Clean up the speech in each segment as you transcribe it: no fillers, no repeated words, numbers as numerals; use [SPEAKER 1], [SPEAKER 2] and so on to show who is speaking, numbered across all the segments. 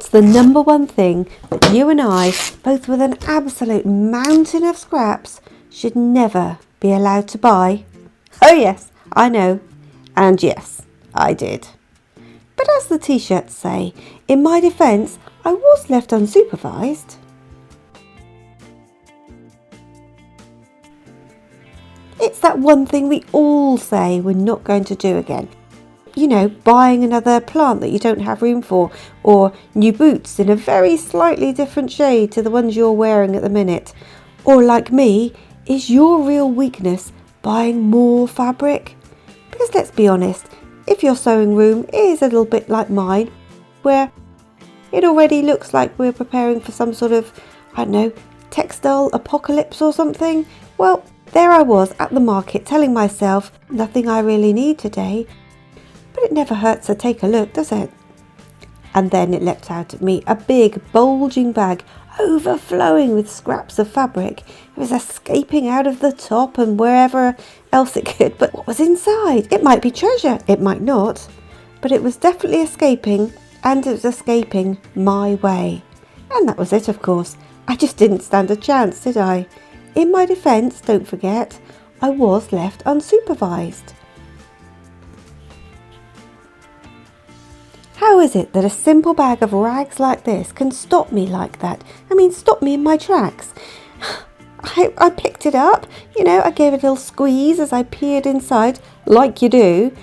[SPEAKER 1] What's the number one thing that you and I, both with an absolute mountain of scraps, should never be allowed to buy? Oh yes, I know. And yes, I did. But as the t-shirts say, in my defence, I was left unsupervised. It's that one thing we all say we're not going to do again. You know, buying another plant that you don't have room for, or new boots in a very slightly different shade to the ones you're wearing at the minute. Or like me, is your real weakness buying more fabric? Because let's be honest, if your sewing room is a little bit like mine, where it already looks like we're preparing for some sort of, I don't know, textile apocalypse or something, well, there I was at the market telling myself nothing I really need today. But it never hurts to take a look, does it? And then it leapt out at me, a big, bulging bag, overflowing with scraps of fabric. It was escaping out of the top and wherever else it could. But what was inside? It might be treasure, it might not. But it was definitely escaping, and it was escaping my way. And that was it, of course. I just didn't stand a chance, did I? In my defence, don't forget, I was left unsupervised. How is it that a simple bag of rags like this can stop me like that? I mean, stop me in my tracks. I picked it up, you know, I gave it a little squeeze as I peered inside, like you do.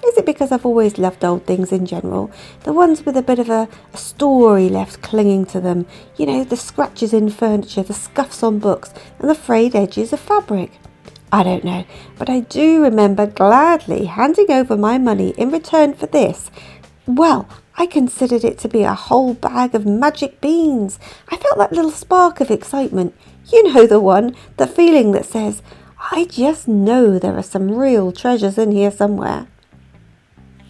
[SPEAKER 1] Is it because I've always loved old things in general? The ones with a bit of a story left clinging to them. You know, the scratches in furniture, the scuffs on books, and the frayed edges of fabric. I don't know, but I do remember gladly handing over my money in return for this. Well, I considered it to be a whole bag of magic beans. I felt that little spark of excitement. You know the one, the feeling that says, I just know there are some real treasures in here somewhere.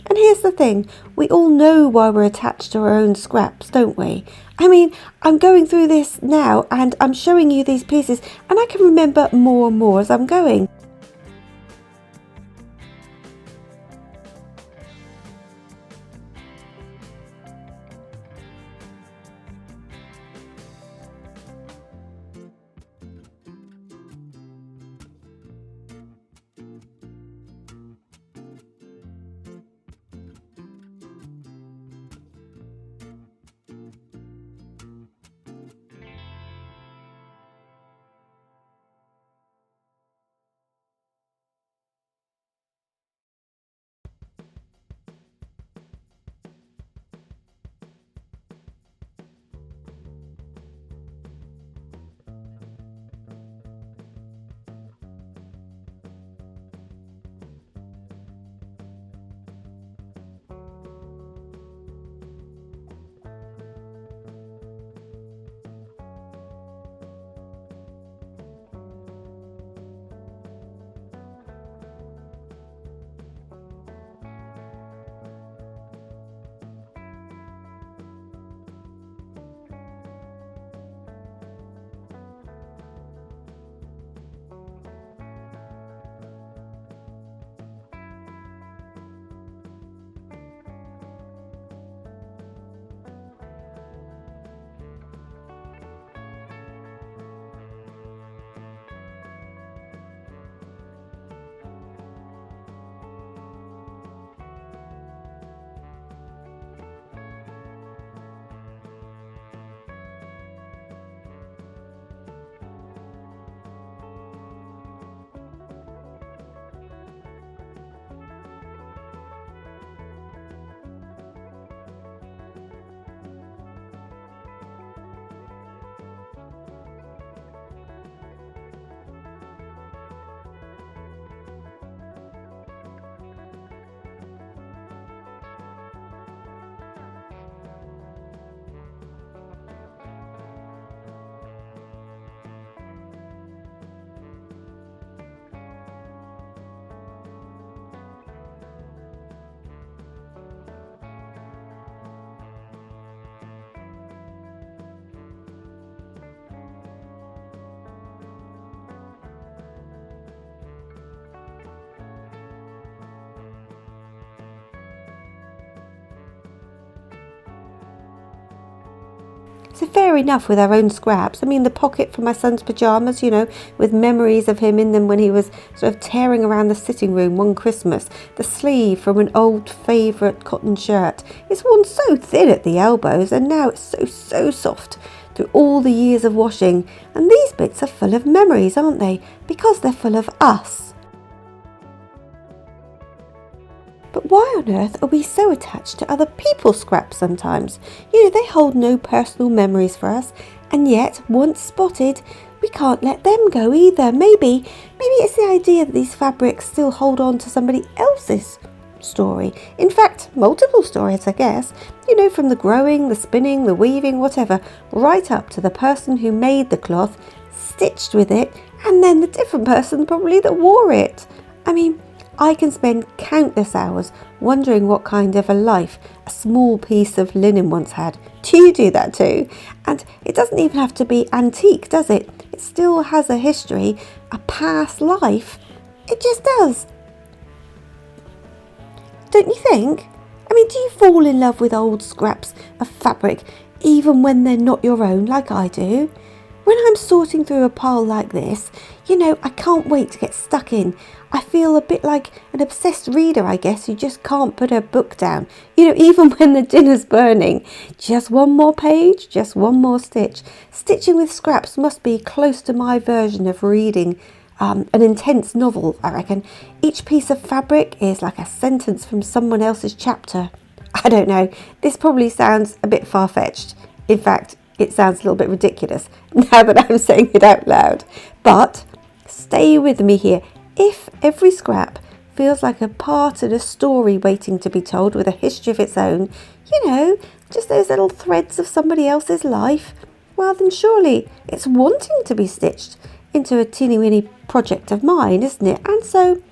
[SPEAKER 1] And here's the thing, we all know why we're attached to our own scraps, don't we? I mean, I'm going through this now and I'm showing you these pieces and I can remember more and more as I'm going. So fair enough with our own scraps. I mean, the pocket for my son's pyjamas, with memories of him in them when he was sort of tearing around the sitting room one Christmas. The sleeve from an old favourite cotton shirt. It's worn so thin at the elbows, and now it's so soft through all the years of washing. And these bits are full of memories, aren't they? Because they're full of us. But why on earth are we so attached to other people's scraps sometimes? They hold no personal memories for us, and yet, once spotted, we can't let them go either. Maybe it's the idea that these fabrics still hold on to somebody else's story. In fact, multiple stories, I guess. From the growing, the spinning, the weaving, whatever, right up to the person who made the cloth, stitched with it, and then the different person probably that wore it. I mean, I can spend countless hours wondering what kind of a life a small piece of linen once had. Do you do that too? And it doesn't even have to be antique, does it? It still has a history, a past life. It just does. Don't you think? I mean, do you fall in love with old scraps of fabric even when they're not your own, like I do? When I'm sorting through a pile like this, I can't wait to get stuck in. I feel a bit like an obsessed reader, I guess, who just can't put a book down. Even when the dinner's burning. Just one more page, just one more stitch. Stitching with scraps must be close to my version of reading an intense novel, I reckon. Each piece of fabric is like a sentence from someone else's chapter. I don't know, this probably sounds a bit far-fetched. In fact, it sounds a little bit ridiculous now that I'm saying it out loud. But stay with me here. If every scrap feels like a part of a story waiting to be told with a history of its own, just those little threads of somebody else's life, well then surely it's wanting to be stitched into a teeny-weeny project of mine, isn't it? And so,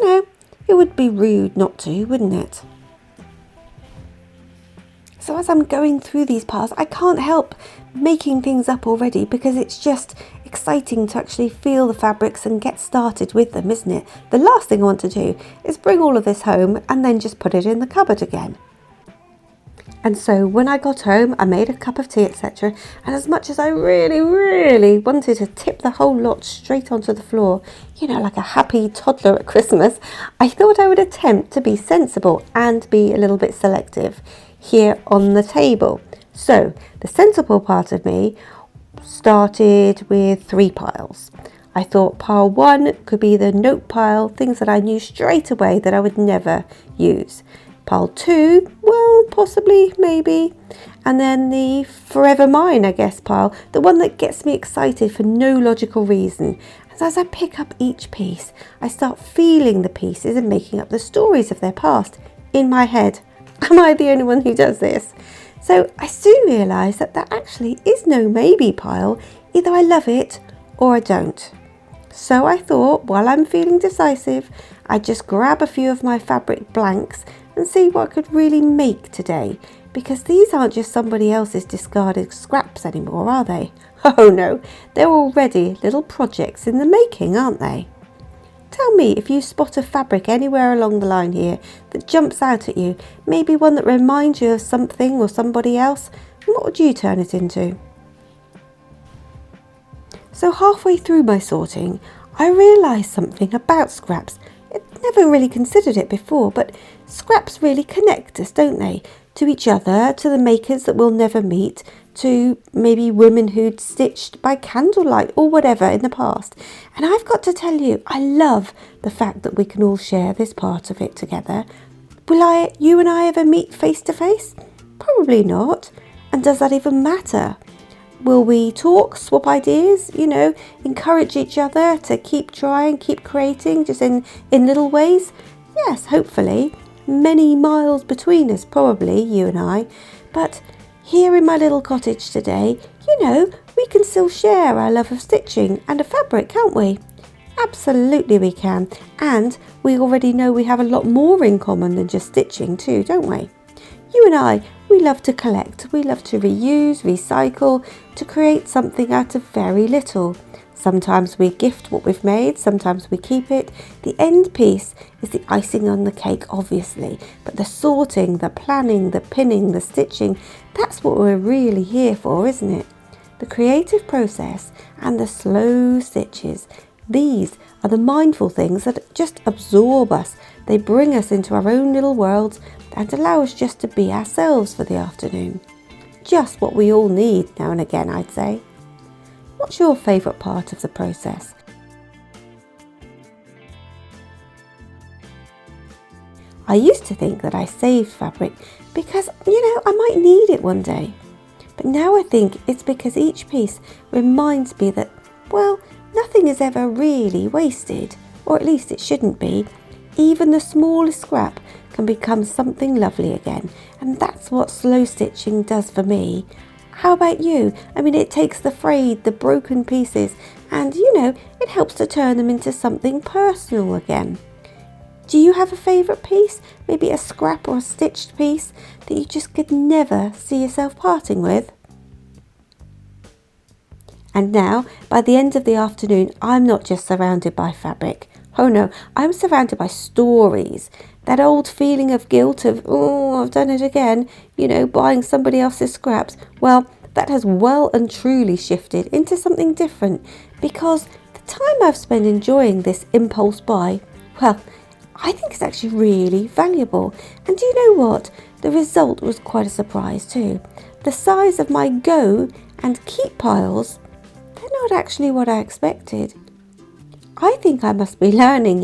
[SPEAKER 1] it would be rude not to, wouldn't it? So as I'm going through these piles, I can't help making things up already because it's just exciting to actually feel the fabrics and get started with them, isn't it? The last thing I want to do is bring all of this home and then just put it in the cupboard again. And so when I got home, I made a cup of tea, etc. And as much as I really wanted to tip the whole lot straight onto the floor, like a happy toddler at Christmas, I thought I would attempt to be sensible and be a little bit selective here on the table. So the sensible part of me started with 3 piles. I thought pile 1 could be the note pile, things that I knew straight away that I would never use. Pile 2, well, possibly, maybe. And then the forever mine, I guess, pile, the one that gets me excited for no logical reason. And as I pick up each piece, I start feeling the pieces and making up the stories of their past in my head. Am I the only one who does this? So I soon realised that there actually is no maybe pile. Either I love it or I don't. So I thought, while I'm feeling decisive, I'd just grab a few of my fabric blanks and see what I could really make today. Because these aren't just somebody else's discarded scraps anymore, are they? Oh no, they're already little projects in the making, aren't they? Tell me if you spot a fabric anywhere along the line here that jumps out at you, maybe one that reminds you of something or somebody else, and what would you turn it into? So halfway through my sorting, I realised something about scraps. I'd never really considered it before, but scraps really connect us, don't they? To each other, to the makers that we'll never meet, to maybe women who'd stitched by candlelight or whatever in the past. And I've got to tell you, I love the fact that we can all share this part of it together. Will you and I ever meet face to face? Probably not. And does that even matter? Will we talk, swap ideas, encourage each other to keep trying, keep creating, just in little ways? Yes, hopefully. Many miles between us, probably, you and I. But here in my little cottage today, we can still share our love of stitching and of fabric, can't we? Absolutely we can. And we already know we have a lot more in common than just stitching too, don't we? You and I, we love to collect. We love to reuse, recycle, to create something out of very little. Sometimes we gift what we've made, sometimes we keep it. The end piece is the icing on the cake, obviously, but the sorting, the planning, the pinning, the stitching, that's what we're really here for, isn't it? The creative process and the slow stitches, these are the mindful things that just absorb us. They bring us into our own little worlds and allow us just to be ourselves for the afternoon. Just what we all need now and again, I'd say. What's your favourite part of the process? I used to think that I saved fabric because, I might need it one day. But now I think it's because each piece reminds me that, nothing is ever really wasted, or at least it shouldn't be. Even the smallest scrap can become something lovely again, and that's what slow stitching does for me. How about you? It takes the frayed, the broken pieces, and it helps to turn them into something personal again. Do you have a favourite piece? Maybe a scrap or a stitched piece that you just could never see yourself parting with? And now, by the end of the afternoon, I'm not just surrounded by fabric. Oh no, I'm surrounded by stories. That old feeling of guilt of, I've done it again, buying somebody else's scraps. Well, that has well and truly shifted into something different because the time I've spent enjoying this impulse buy, I think it's actually really valuable. And do you know what? The result was quite a surprise too. The size of my go and keep piles, they're not actually what I expected. I think I must be learning,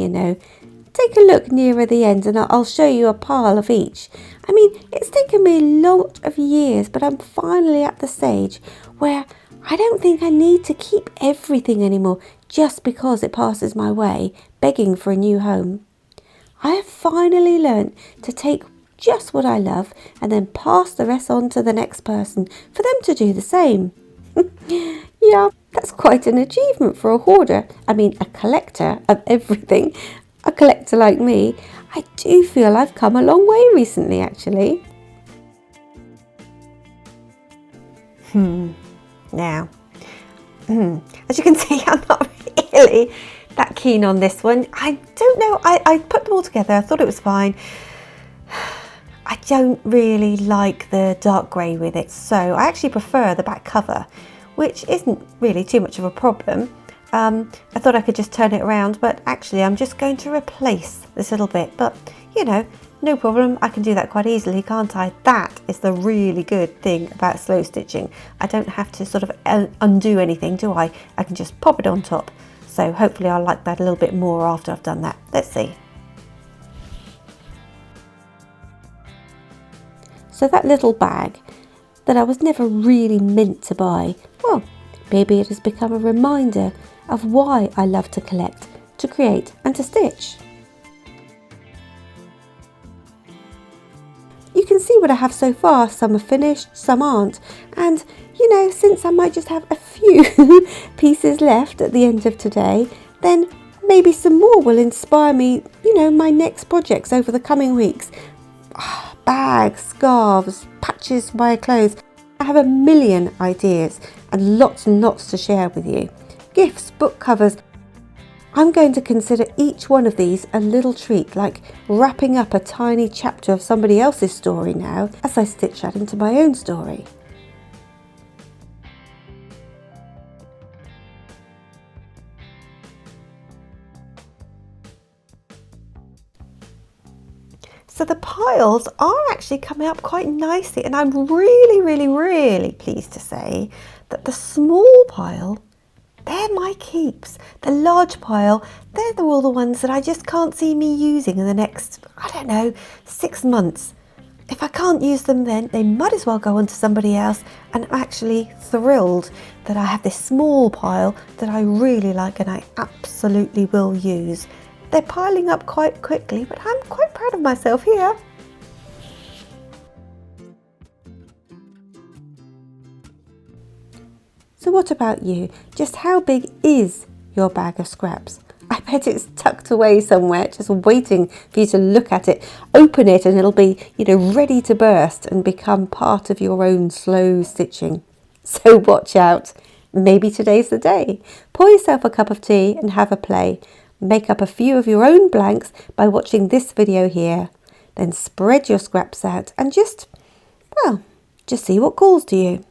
[SPEAKER 1] Take a look nearer the end and I'll show you a pile of each. It's taken me a lot of years, but I'm finally at the stage where I don't think I need to keep everything anymore just because it passes my way, begging for a new home. I have finally learnt to take just what I love and then pass the rest on to the next person for them to do the same. Yeah, that's quite an achievement for a hoarder. A collector of everything. A collector like me. I do feel I've come a long way recently, actually. Now, as you can see, I'm not really that keen on this one. I don't know. I put them all together. I thought it was fine. I don't really like the dark grey with it, so I actually prefer the back cover, which isn't really too much of a problem. I thought I could just turn it around, but actually I'm just going to replace this little bit. But, no problem. I can do that quite easily, can't I? That is the really good thing about slow stitching. I don't have to sort of undo anything, do I? I can just pop it on top. So hopefully I'll like that a little bit more after I've done that. Let's see. So that little bag that I was never really meant to buy, maybe it has become a reminder of why I love to collect, to create and to stitch. You can see what I have so far. Some are finished, some aren't. And, since I might just have a few pieces left at the end of today, then maybe some more will inspire me, my next projects over the coming weeks. Bags, scarves, patches for my clothes. I have a million ideas and lots to share with you. Gifts, book covers. I'm going to consider each one of these a little treat, like wrapping up a tiny chapter of somebody else's story now as I stitch that into my own story. So the piles are actually coming up quite nicely, and I'm really pleased to say that the small pile, they're my keeps. The large pile, they're all the ones that I just can't see me using in the next, 6 months. If I can't use them then, they might as well go on to somebody else, and I'm actually thrilled that I have this small pile that I really like and I absolutely will use. They're piling up quite quickly, but I'm quite proud of myself here. So what about you? Just how big is your bag of scraps? I I bet it's tucked away somewhere, just waiting for you to look at it. Open it and it'll be, ready to burst and become part of your own slow stitching. So watch out. Maybe today's the day. Pour yourself a cup of tea and have a play. Make up a few of your own blanks by watching this video here. Then spread your scraps out and just see what calls to you.